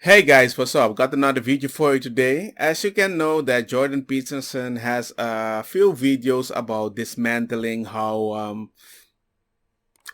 Hey guys, what's up? Got another video for you today. As you can know that Jordan Peterson has a few videos about dismantling how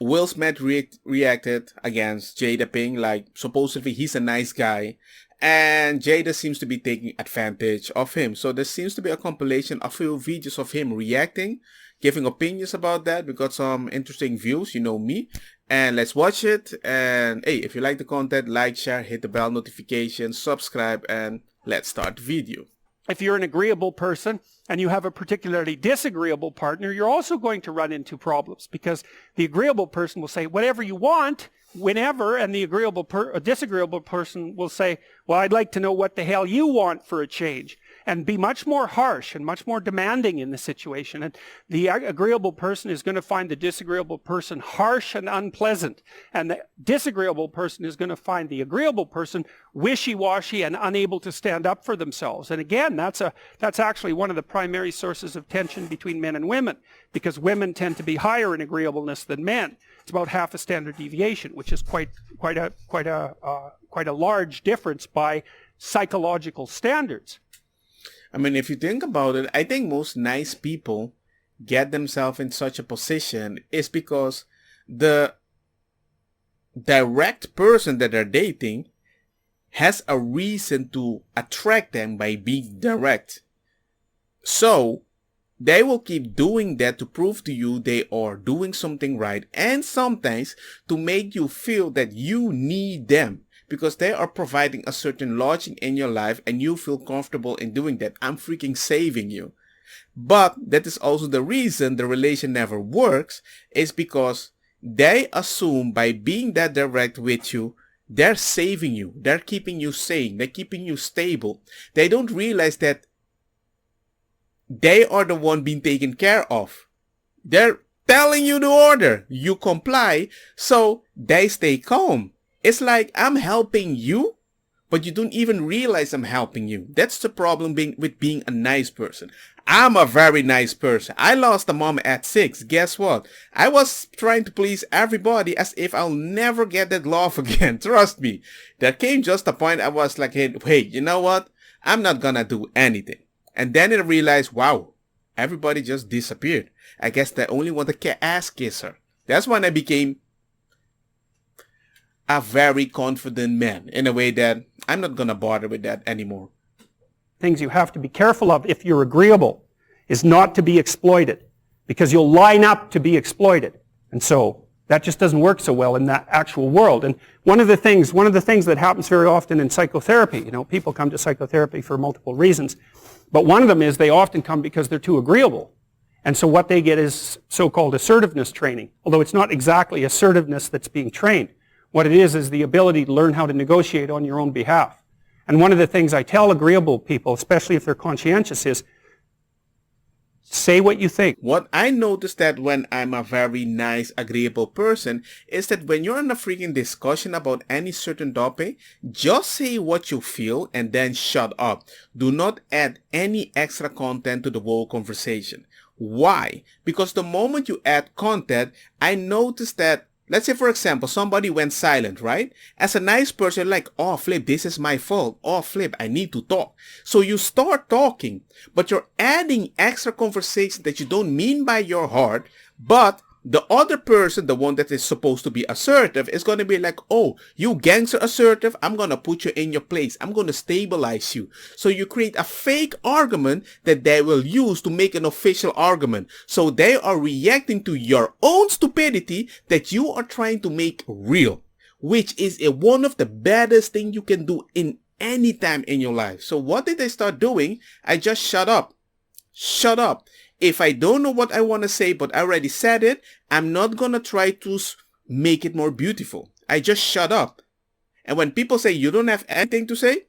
Will Smith reacted against Jada Pink. Like supposedly he's a nice guy and Jada seems to be taking advantage of him. So there seems to be a compilation of few videos of him reacting, giving opinions about that. We got some interesting views, you know me. And let's watch it. And hey, if you like the content, like, share, hit the bell notification, subscribe, and let's start the video. If you're an agreeable person and you have a particularly disagreeable partner, you're also going to run into problems because the agreeable person will say whatever you want, whenever, and the disagreeable person will say, well, I'd like to know what the hell you want for a change, and be much more harsh and much more demanding in the situation. And the agreeable person is going to find the disagreeable person harsh and unpleasant. And the disagreeable person is going to find the agreeable person wishy-washy and unable to stand up for themselves. And again, that's actually one of the primary sources of tension between men and women, because women tend to be higher in agreeableness than men. It's about half a standard deviation, which is quite a large difference by psychological standards. I mean, if you think about it, I think most nice people get themselves in such a position is because the direct person that they're dating has a reason to attract them by being direct. So they will keep doing that to prove to you they are doing something right, and sometimes to make you feel that you need them, because they are providing a certain logic in your life and you feel comfortable in doing that. I'm freaking saving you. But that is also the reason the relation never works, is because they assume by being that direct with you, they're saving you. They're keeping you sane. They're keeping you stable. They don't realize that they are the one being taken care of. They're telling you the order. You comply, so they stay calm. It's like I'm helping you, but you don't even realize I'm helping you. That's the problem with being a nice person. I'm a very nice person. I lost a mom at 6. Guess what? I was trying to please everybody as if I'll never get that love again. Trust me. There came just a point I was like, hey, you know what? I'm not gonna do anything. And then I realized, wow, everybody just disappeared. I guess they only want to ass kiss her. That's when I became a very confident man, in a way that I'm not gonna bother with that anymore. Things you have to be careful of if you're agreeable is not to be exploited, because you'll line up to be exploited. And so that just doesn't work so well in that actual world. And one of the things that happens very often in psychotherapy, people come to psychotherapy for multiple reasons, but one of them is they often come because they're too agreeable. And so what they get is so-called assertiveness training, although it's not exactly assertiveness that's being trained. What it is the ability to learn how to negotiate on your own behalf. And one of the things I tell agreeable people, especially if they're conscientious, is say what you think. What I noticed that when I'm a very nice, agreeable person is that when you're in a freaking discussion about any certain topic, just say what you feel and then shut up. Do not add any extra content to the whole conversation. Why? Because the moment you add content, I noticed that, let's say, for example, somebody went silent, right? As a nice person, like, oh, flip, this is my fault. Oh, flip, I need to talk. So you start talking, but you're adding extra conversation that you don't mean by your heart, but the other person, the one that is supposed to be assertive, is going to be like, oh, you gangster assertive, I'm going to put you in your place. I'm going to stabilize you. So you create a fake argument that they will use to make an official argument. So they are reacting to your own stupidity that you are trying to make real, which is one of the baddest things you can do in any time in your life. So what did I start doing? I just shut up. Shut up. If I don't know what I want to say, but I already said it, I'm not going to try to make it more beautiful. I just shut up. And when people say you don't have anything to say,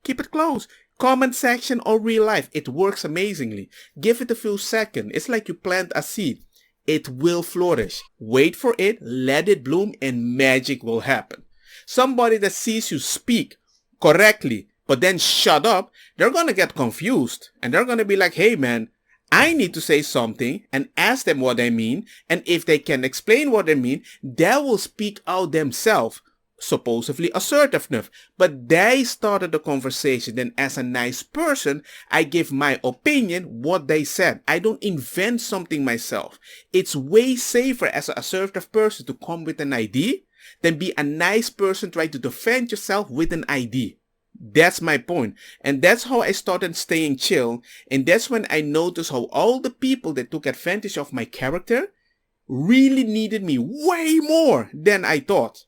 keep it close. Comment section or real life, it works amazingly. Give it a few seconds. It's like you plant a seed. It will flourish. Wait for it, let it bloom, and magic will happen. Somebody that sees you speak correctly, but then shut up, they're going to get confused. And they're going to be like, hey man, I need to say something, and ask them what they mean, and if they can explain what they mean, they will speak out themselves. supposedly assertiveness, but they started the conversation. Then as a nice person, I give my opinion, what they said. I don't invent something myself. It's way safer as an assertive person to come with an idea than be a nice person trying to defend yourself with an idea. That's my point. And that's how I started staying chill. And that's when I noticed how all the people that took advantage of my character really needed me way more than I thought.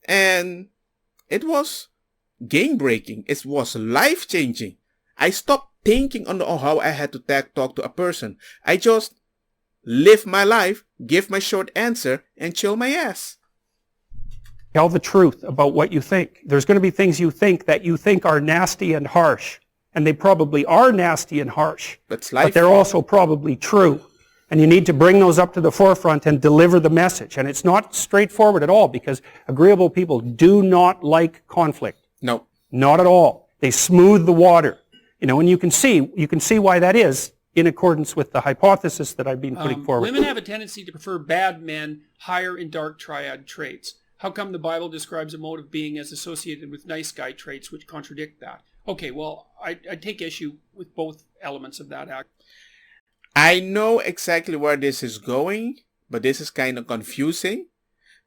And it was game-breaking. It was life-changing. I stopped thinking on how I had to talk to a person. I just live my life, give my short answer, and chill my ass. Tell the truth about what you think. There's going to be things you think that you think are nasty and harsh. And they probably are nasty and harsh. But they're also probably true. And you need to bring those up to the forefront and deliver the message. And it's not straightforward at all, because agreeable people do not like conflict. No. Not at all. They smooth the water. And you can see why that is in accordance with the hypothesis that I've been putting forward. Women have a tendency to prefer bad men higher in dark triad traits. How come the Bible describes a mode of being as associated with nice guy traits which contradict that? Okay, well, I take issue with both elements of that act. I know exactly where this is going, but this is kind of confusing.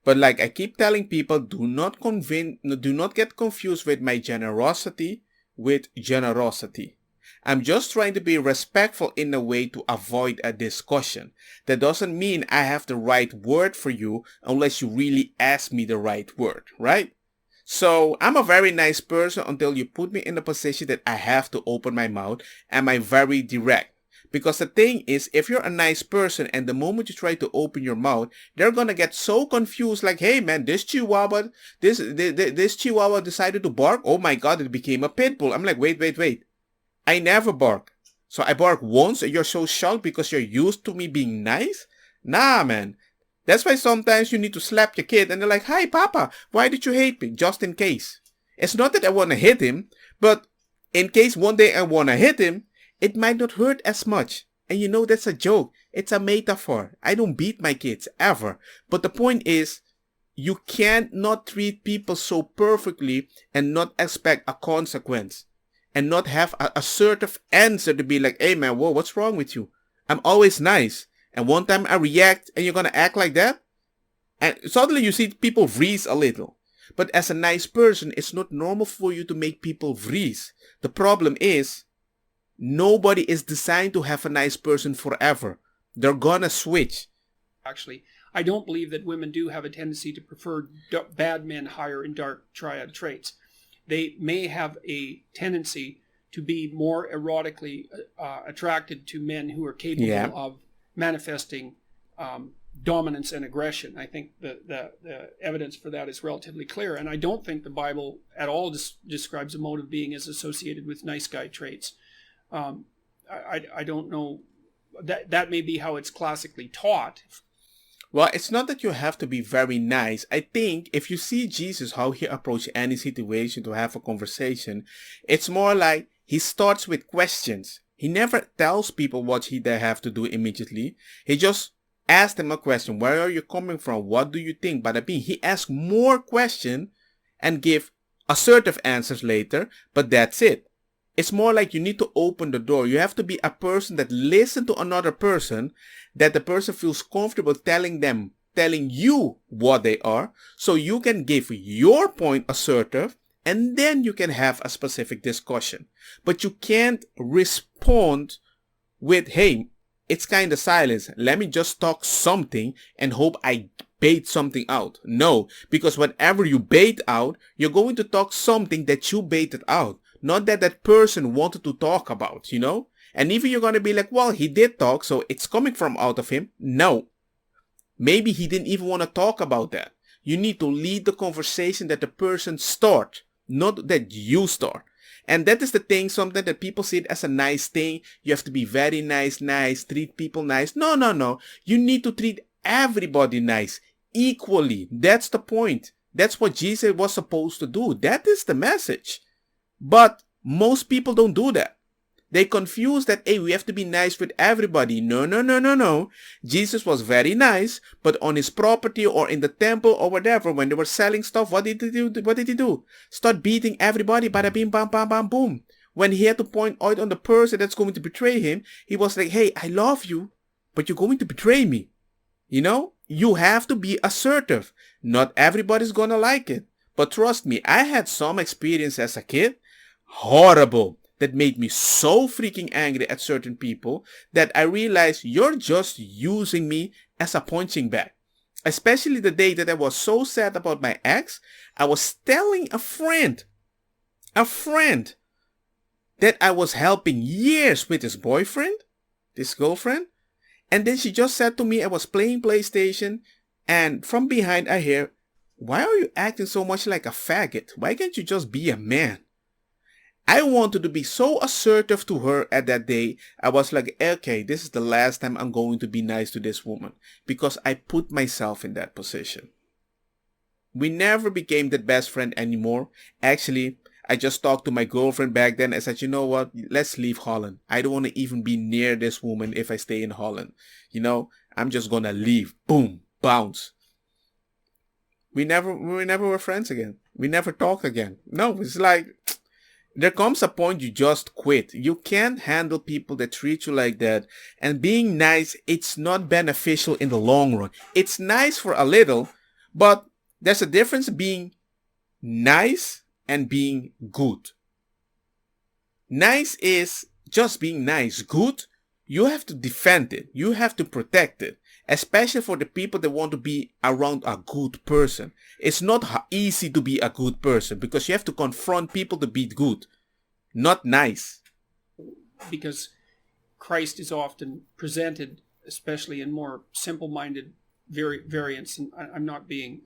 But like I keep telling people, do not get confused with my generosity with generosity. I'm just trying to be respectful in a way to avoid a discussion. That doesn't mean I have the right word for you unless you really ask me the right word, right? So I'm a very nice person until you put me in a position that I have to open my mouth and I'm very direct. Because the thing is, if you're a nice person and the moment you try to open your mouth, they're gonna get so confused like, hey man, this chihuahua decided to bark. Oh my God, it became a pit bull. I'm like, wait. I never bark. So I bark once and you're so shocked because you're used to me being nice? Nah, man. That's why sometimes you need to slap your kid and they're like, hi, Papa, why did you hate me? Just in case. It's not that I want to hit him, but in case one day I want to hit him, it might not hurt as much. And that's a joke. It's a metaphor. I don't beat my kids, ever. But the point is, you can't not treat people so perfectly and not expect a consequence. And not have an assertive answer to be like, hey man, whoa, what's wrong with you? I'm always nice. And one time I react and you're going to act like that? And suddenly you see people freeze a little. But as a nice person, it's not normal for you to make people freeze. The problem is, nobody is designed to have a nice person forever. They're gonna switch. Actually, I don't believe that women do have a tendency to prefer bad men higher in dark triad traits. They may have a tendency to be more erotically attracted to men who are capable of manifesting dominance and aggression. I think the evidence for that is relatively clear. And I don't think the Bible at all describes a mode of being as associated with nice guy traits. I don't know. That may be how it's classically taught. Well, it's not that you have to be very nice. I think if you see Jesus, how he approached any situation to have a conversation, it's more like he starts with questions. He never tells people what they have to do immediately. He just asks them a question. Where are you coming from? What do you think? Bada bing. He asks more questions and give assertive answers later, but that's it. It's more like you need to open the door. You have to be a person that listens to another person, that the person feels comfortable telling you what they are, so you can give your point assertive, and then you can have a specific discussion. But you can't respond with, hey, it's kind of silence. Let me just talk something and hope I bait something out. No, because whatever you bait out, you're going to talk something that you baited out. Not that person wanted to talk about, And even you're going to be like, well, he did talk, so it's coming from out of him. No. Maybe he didn't even want to talk about that. You need to lead the conversation that the person start, not that you start. And that is the thing, something that people see it as a nice thing. You have to be very nice, treat people nice. No. You need to treat everybody nice, equally. That's the point. That's what Jesus was supposed to do. That is the message. But most people don't do that. They confuse that, hey, we have to be nice with everybody. No, no, no, no, no. Jesus was very nice, but on his property or in the temple or whatever, when they were selling stuff, what did he do? What did he do? Start beating everybody, bada bing, bam, bam, bam, boom. When he had to point out on the person that's going to betray him, he was like, hey, I love you, but you're going to betray me. You know, you have to be assertive. Not everybody's gonna like it. But trust me, I had some experience as a kid, horrible, that made me so freaking angry at certain people that I realized you're just using me as a punching bag. Especially the day that I was so sad about my ex, I was telling a friend that I was helping years with his boyfriend, this girlfriend, and then she just said to me, I was playing PlayStation, and from behind I hear, why are you acting so much like a faggot? Why can't you just be a man? I wanted to be so assertive to her at that day. I was like, okay, this is the last time I'm going to be nice to this woman, because I put myself in that position. We never became that best friend anymore. Actually, I just talked to my girlfriend back then. I said, you know what? Let's leave Holland. I don't want to even be near this woman if I stay in Holland. You know, I'm just going to leave. Boom. Bounce. We never were friends again. We never talked again. No, it's like, there comes a point you just quit. You can't handle people that treat you like that. And being nice, it's not beneficial in the long run. It's nice for a little, but there's a difference being nice and being good. Nice is just being nice. Good, you have to defend it. You have to protect it. Especially for the people that want to be around a good person. It's not easy to be a good person because you have to confront people to be good. Not nice. Because Christ is often presented, especially in more simple-minded variants, and I'm not being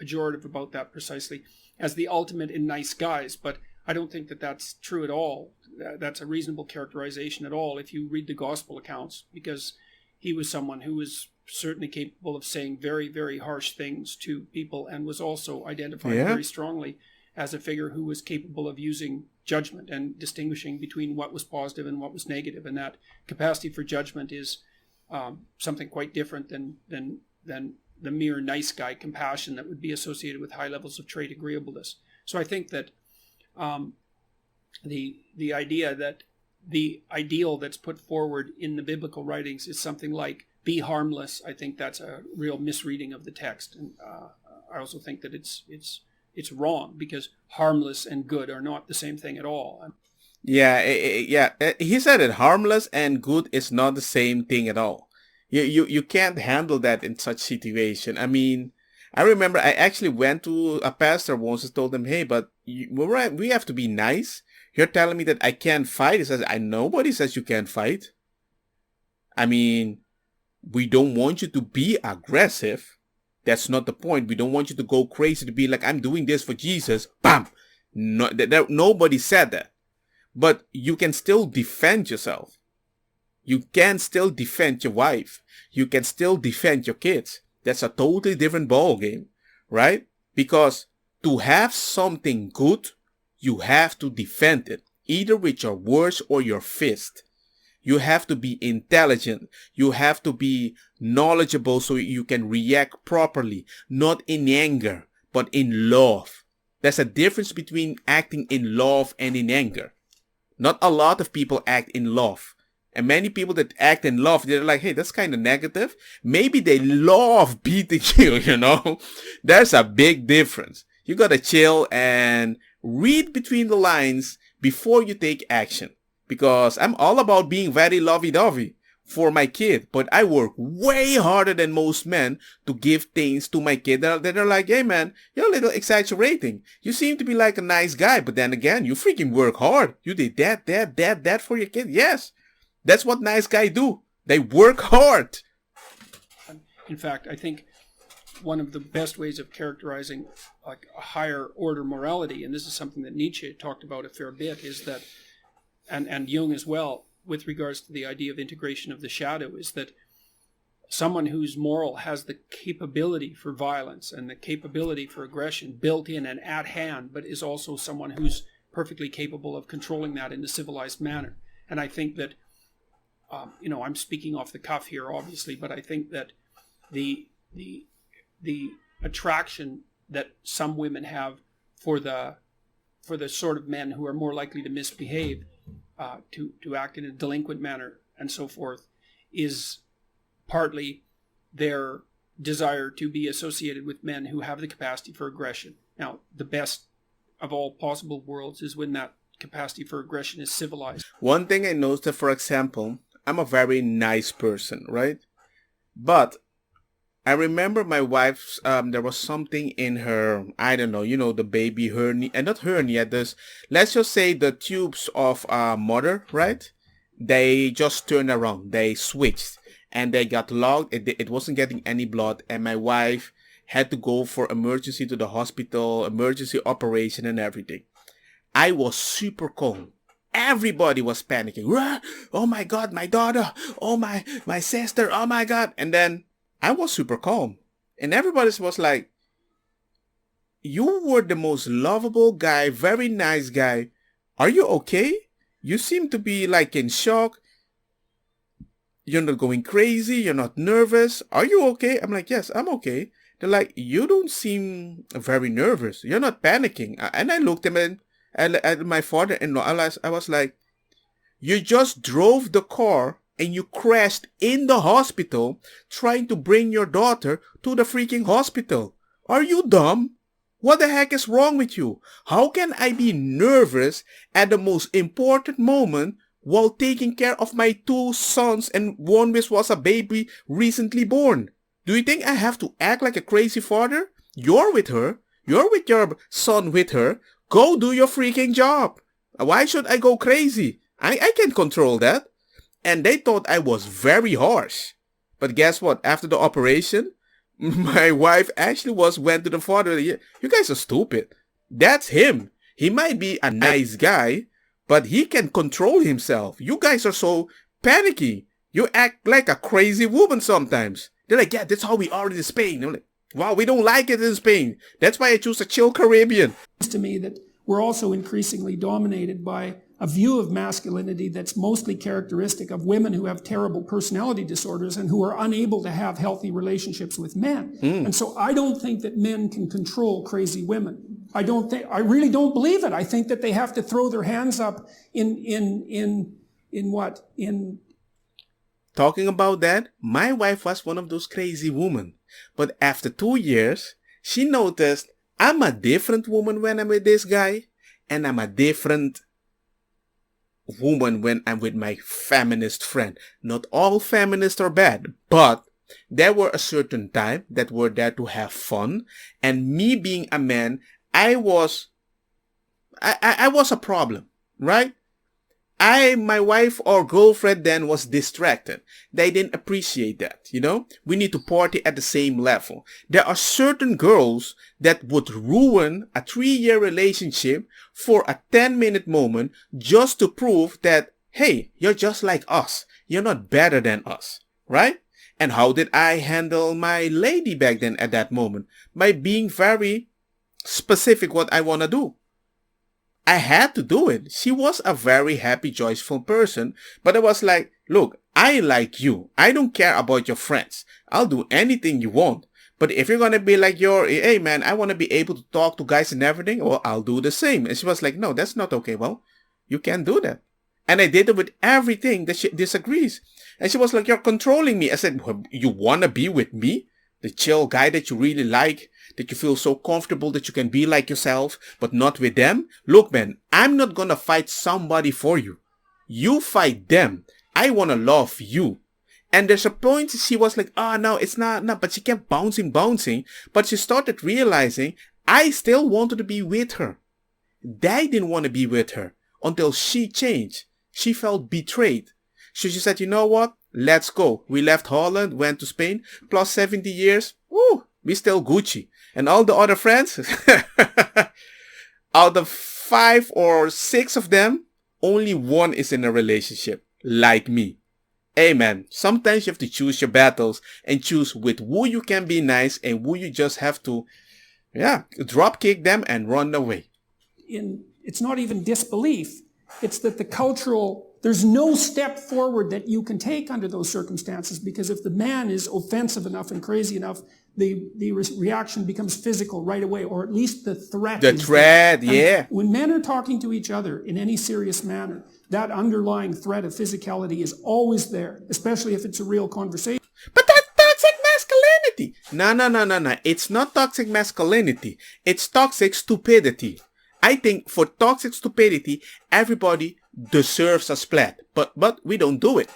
pejorative about that precisely, as the ultimate in nice guys, but I don't think that that's true at all. That's a reasonable characterization at all if you read the gospel accounts, because he was someone who was certainly capable of saying very, very harsh things to people and was also identified very strongly as a figure who was capable of using judgment and distinguishing between what was positive and what was negative. And that capacity for judgment is something quite different than the mere nice guy compassion that would be associated with high levels of trait agreeableness. So I think that the idea that the ideal that's put forward in the biblical writings is something like be harmless, I think that's a real misreading of the text. And I also think that it's wrong, because harmless and good are not the same thing at all. Yeah. He said it, harmless and good is not the same thing at all. You can't handle that in such situation. I mean, I remember I actually went to a pastor once and told him, hey, but we have to be nice. You're telling me that I can't fight. He says, nobody says you can't fight. I mean, we don't want you to be aggressive. That's not the point. We don't want you to go crazy to be like, I'm doing this for Jesus. Bam! No, nobody said that. But you can still defend yourself. You can still defend your wife. You can still defend your kids. That's a totally different ball game, right? Because to have something good, you have to defend it, either with your words or your fist. You have to be intelligent. You have to be knowledgeable so you can react properly, not in anger, but in love. There's a difference between acting in love and in anger. Not a lot of people act in love. And many people that act in love, they're like, hey, that's kind of negative. Maybe they love beating you, you know. There's a big difference. You gotta chill and read between the lines before you take action. Because I'm all about being very lovey-dovey for my kid. But I work way harder than most men to give things to my kid that are like, hey man, you're a little exaggerating. You seem to be like a nice guy. But then again, you freaking work hard. You did that for your kid. Yes. That's what nice guys do. They work hard. In fact, I think one of the best ways of characterizing like a higher order morality, and this is something that Nietzsche talked about a fair bit, is that, and Jung as well, with regards to the idea of integration of the shadow, is that someone who's moral has the capability for violence and the capability for aggression built in and at hand, but is also someone who's perfectly capable of controlling that in a civilized manner. And I think that, I'm speaking off the cuff here, obviously, but I think that the attraction that some women have for the sort of men who are more likely to misbehave, to act in a delinquent manner and so forth, is partly their desire to be associated with men who have the capacity for aggression. Now, the best of all possible worlds is when that capacity for aggression is civilized. One thing I noticed that, for example, I'm a very nice person, right? But I remember my wife's, there was something in her, I don't know, the baby hernia, and not hernia, let's just say the tubes of mother, right? They just turned around, they switched, and they got locked, it wasn't getting any blood, and my wife had to go for emergency to the hospital, emergency operation and everything. I was super calm. Everybody was panicking. Oh my God, my daughter. Oh my sister. Oh my God. And then I was super calm. And everybody was like, you were the most lovable guy, very nice guy. Are you okay? You seem to be like in shock. You're not going crazy. You're not nervous. Are you okay? I'm like, yes, I'm okay. They're like, you don't seem very nervous. You're not panicking. And I looked at him at my father-in-law. I was like, you just drove the car and you crashed in the hospital trying to bring your daughter to the freaking hospital. Are you dumb? What the heck is wrong with you? How can I be nervous at the most important moment while taking care of my 2 sons and one which was a baby recently born? Do you think I have to act like a crazy father? You're with her. You're with your son with her. Go do your freaking job. Why should I go crazy? I can't control that. And they thought I was very harsh. But guess what? After the operation, my wife actually went to the father. You guys are stupid. That's him. He might be a nice guy, but he can control himself. You guys are so panicky. You act like a crazy woman sometimes. They're like, yeah, that's how we are in Spain. I'm like, wow, we don't like it in Spain. That's why I choose a chill Caribbean. To me, that we're also increasingly dominated by a view of masculinity that's mostly characteristic of women who have terrible personality disorders and who are unable to have healthy relationships with men. And so I don't think that men can control crazy women. I really don't believe it. I think that they have to throw their hands up in Talking about that, my wife was one of those crazy women. But after 2 years, she noticed I'm a different woman when I'm with this guy, and I'm a different woman when I'm with my feminist friend. Not all feminists are bad, but there were a certain time that were there to have fun, and me being a man, I was a problem, right? My wife or girlfriend then was distracted. They didn't appreciate that, We need to party at the same level. There are certain girls that would ruin a 3-year relationship for a 10-minute moment just to prove that, hey, you're just like us. You're not better than us, right? And how did I handle my lady back then at that moment? By being very specific what I want to do. I had to do it. She was a very happy, joyful person. But I was like, look, I like you. I don't care about your friends. I'll do anything you want. But if you're going to be like hey man, I want to be able to talk to guys and everything, well, I'll do the same. And she was like, no, that's not okay. Well, you can't do that. And I did it with everything that she disagrees. And she was like, you're controlling me. I said, well, you want to be with me? The chill guy that you really like, that you feel so comfortable that you can be like yourself, but not with them? Look, man, I'm not gonna fight somebody for you. You fight them. I wanna love you. And there's a point she was like, no, it's not, but she kept bouncing. But she started realizing I still wanted to be with her. They didn't want to be with her until she changed. She felt betrayed. So she said, you know what? Let's go. We left Holland, went to Spain, plus 70 years. Woo, we still Gucci. And all the other friends, out of 5 or 6 of them, only 1 is in a relationship, like me. Hey man, sometimes you have to choose your battles and choose with who you can be nice and who you just have to, drop kick them and run away. In it's not even disbelief. It's that there's no step forward that you can take under those circumstances, because if the man is offensive enough and crazy enough, the reaction becomes physical right away, or at least the threat. The threat, yeah. When men are talking to each other in any serious manner, that underlying threat of physicality is always there, especially if it's a real conversation. But that's toxic masculinity. No. It's not toxic masculinity. It's toxic stupidity. I think for toxic stupidity, everybody deserves a splat. But we don't do it.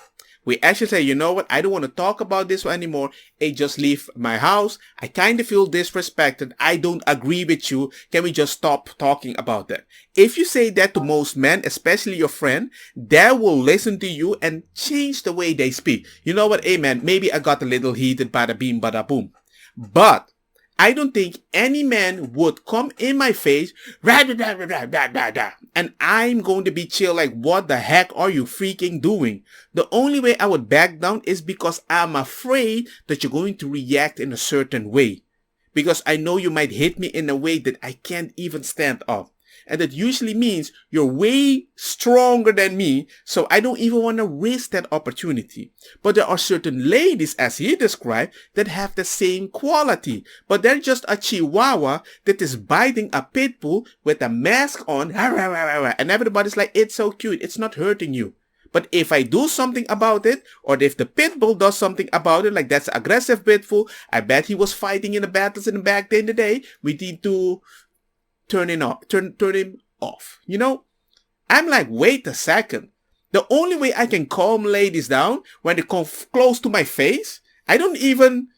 We actually say, you know what, I don't want to talk about this anymore. Hey, just leave my house. I kind of feel disrespected. I don't agree with you. Can we just stop talking about that? If you say that to most men, especially your friend, they will listen to you and change the way they speak. You know what, hey man, maybe I got a little heated, bada beam, bada boom. But I don't think any man would come in my face, and I'm going to be chill like, what the heck are you freaking doing? The only way I would back down is because I'm afraid that you're going to react in a certain way. Because I know you might hit me in a way that I can't even stand up. And that usually means you're way stronger than me, so I don't even want to risk that opportunity. But there are certain ladies, as he described, that have the same quality. But they're just a chihuahua that is biting a pit bull with a mask on, and everybody's like, it's so cute, it's not hurting you. But if I do something about it, or if the pit bull does something about it, like that's aggressive pit bull, I bet he was fighting in the battles in the back in the day, we need to turn him off. You know, I'm like, wait a second. The only way I can calm ladies down when they come close to my face, I don't even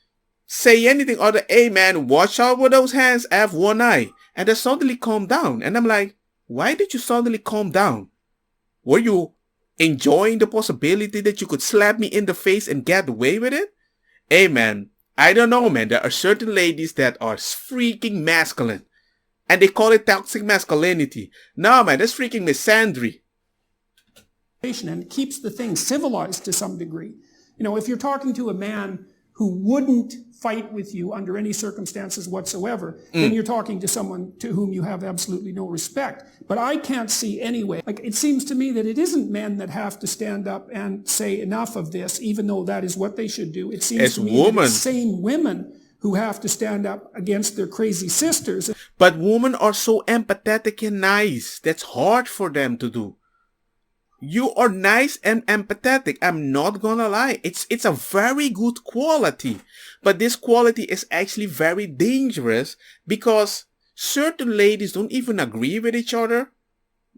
say anything other, hey man, watch out with those hands, I have one eye. And they suddenly calm down. And I'm like, why did you suddenly calm down? Were you enjoying the possibility that you could slap me in the face and get away with it? Hey man, I don't know man, there are certain ladies that are freaking masculine. And they call it toxic masculinity. No, man, that's freaking misandry. And it keeps the thing civilized to some degree. You know, if you're talking to a man who wouldn't fight with you under any circumstances whatsoever, then you're talking to someone to whom you have absolutely no respect. But I can't see any way. Like, it seems to me that it isn't men that have to stand up and say enough of this, even though that is what they should do. It seems to me that it's same women who have to stand up against their crazy sisters. But women are so empathetic and nice. That's hard for them to do. You are nice and empathetic. I'm not gonna lie. It's a very good quality. But this quality is actually very dangerous because certain ladies don't even agree with each other.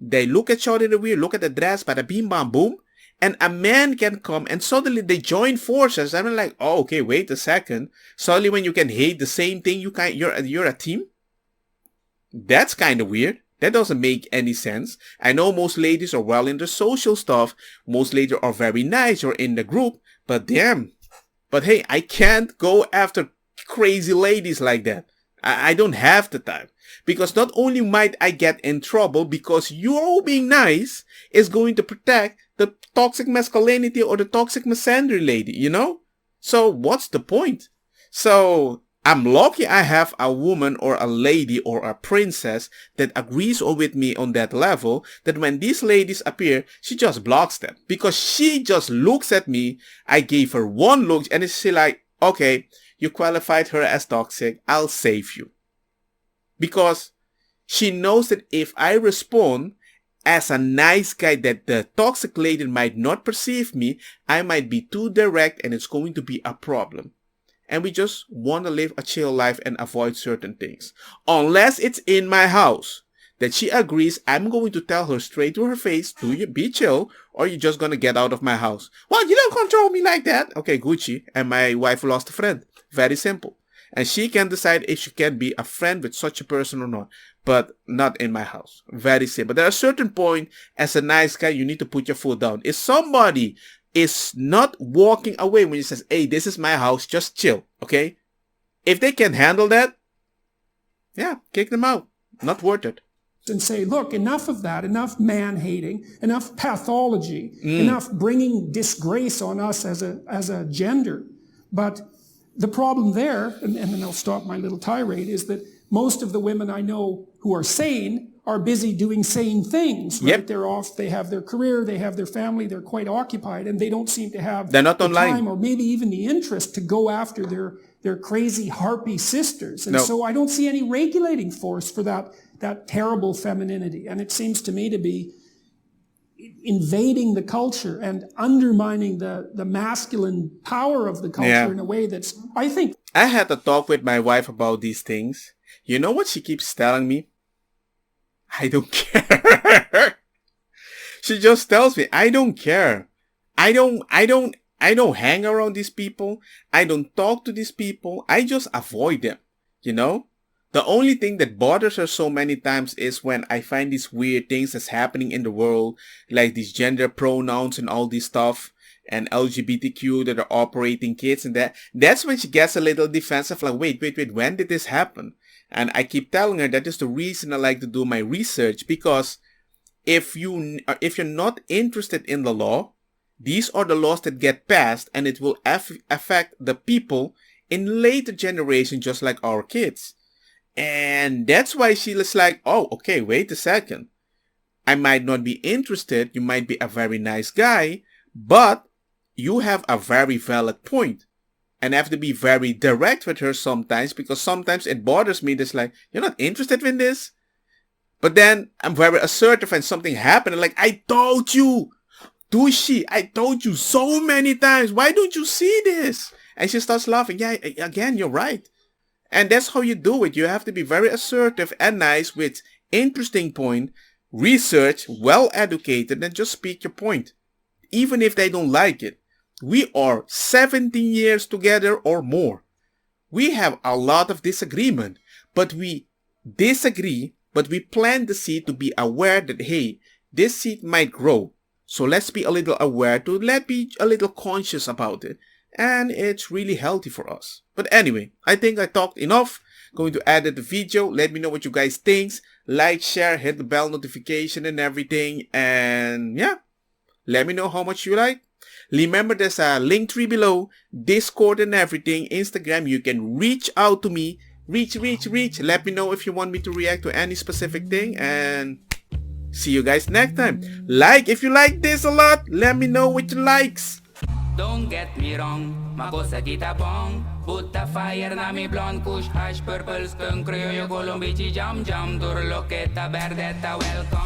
They look at each other in the weird, look at the dress, bada bim bam boom. And a man can come and suddenly they join forces. I'm like, oh, okay, wait a second. Suddenly when you can hate the same thing, you're a team? That's kind of weird. That doesn't make any sense. I know most ladies are well into social stuff. Most ladies are very nice or in the group. But damn. But hey, I can't go after crazy ladies like that. I don't have the time. Because not only might I get in trouble because you're being nice is going to protect the toxic masculinity or the toxic misandry lady, you know? So what's the point? So I'm lucky I have a woman or a lady or a princess that agrees with me on that level, that when these ladies appear, she just blocks them. Because she just looks at me, I gave her one look and it's like, okay, you qualified her as toxic, I'll save you. Because she knows that if I respond as a nice guy that the toxic lady might not perceive me, I might be too direct and it's going to be a problem. And we just want to live a chill life and avoid certain things. Unless it's in my house that she agrees, I'm going to tell her straight to her face, do you be chill or you're just going to get out of my house. Well, you don't control me like that. Okay, Gucci. And my wife lost a friend. Very simple. And she can decide if she can be a friend with such a person or not. But not in my house. Very simple. There are certain point, as a nice guy, you need to put your foot down. If somebody is not walking away when he says, hey, this is my house, just chill, okay? If they can handle that, yeah, kick them out. Not worth it. And say, look, enough of that, enough man-hating, enough pathology, enough bringing disgrace on us as a gender. But the problem there, and then I'll stop my little tirade, is that most of the women I know who are sane are busy doing sane things, right? Yep. They're off, they have their career, they have their family, they're quite occupied, and they don't seem to have They're not the online. time or maybe even the interest to go after their crazy harpy sisters. And so I don't see any regulating force for that terrible femininity. And it seems to me to be invading the culture and undermining the masculine power of the culture in a way that's, I think... I had a talk with my wife about these things. You know what she keeps telling me? I don't care. She just tells me, I don't care. I don't hang around these people. I don't talk to these people. I just avoid them, you know? The only thing that bothers her so many times is when I find these weird things that's happening in the world, like these gender pronouns and all this stuff, and LGBTQ that are operating kids and that's when she gets a little defensive, like, wait, when did this happen? And I keep telling her that is the reason I like to do my research, because if you're not interested in the law, these are the laws that get passed, and it will affect the people in later generations, just like our kids. And that's why she was like, oh, okay, wait a second. I might not be interested. You might be a very nice guy, but you have a very valid point. And I have to be very direct with her sometimes, because sometimes it bothers me. That's like, you're not interested in this? But then I'm very assertive and something happened. And like, I told you, Dushi, I told you so many times. Why don't you see this? And she starts laughing. Yeah, again, you're right. And that's how you do it. You have to be very assertive and nice with interesting point, research, well educated, and just speak your point. Even if they don't like it. We are 17 years together or more. We have a lot of disagreement, but we disagree, but we plant the seed to be aware that, hey, this seed might grow. So let's be a little aware, let's be a little conscious about it. And it's really healthy for us. But anyway, I think I talked enough. Going to edit the video. Let me know what you guys think. Like, share, hit the bell notification and everything. And yeah, let me know how much you like. Remember, there's a link tree below, Discord and everything, Instagram. You can reach out to me. Reach. Let me know if you want me to react to any specific thing. And see you guys next time. Like, if you like this a lot, let me know with your likes. Don't get me wrong, makosa kita bong. Put the fire na mi blonde kush hash purple skunk criollo colombici jam jam. Turloqueta verdetta welcome.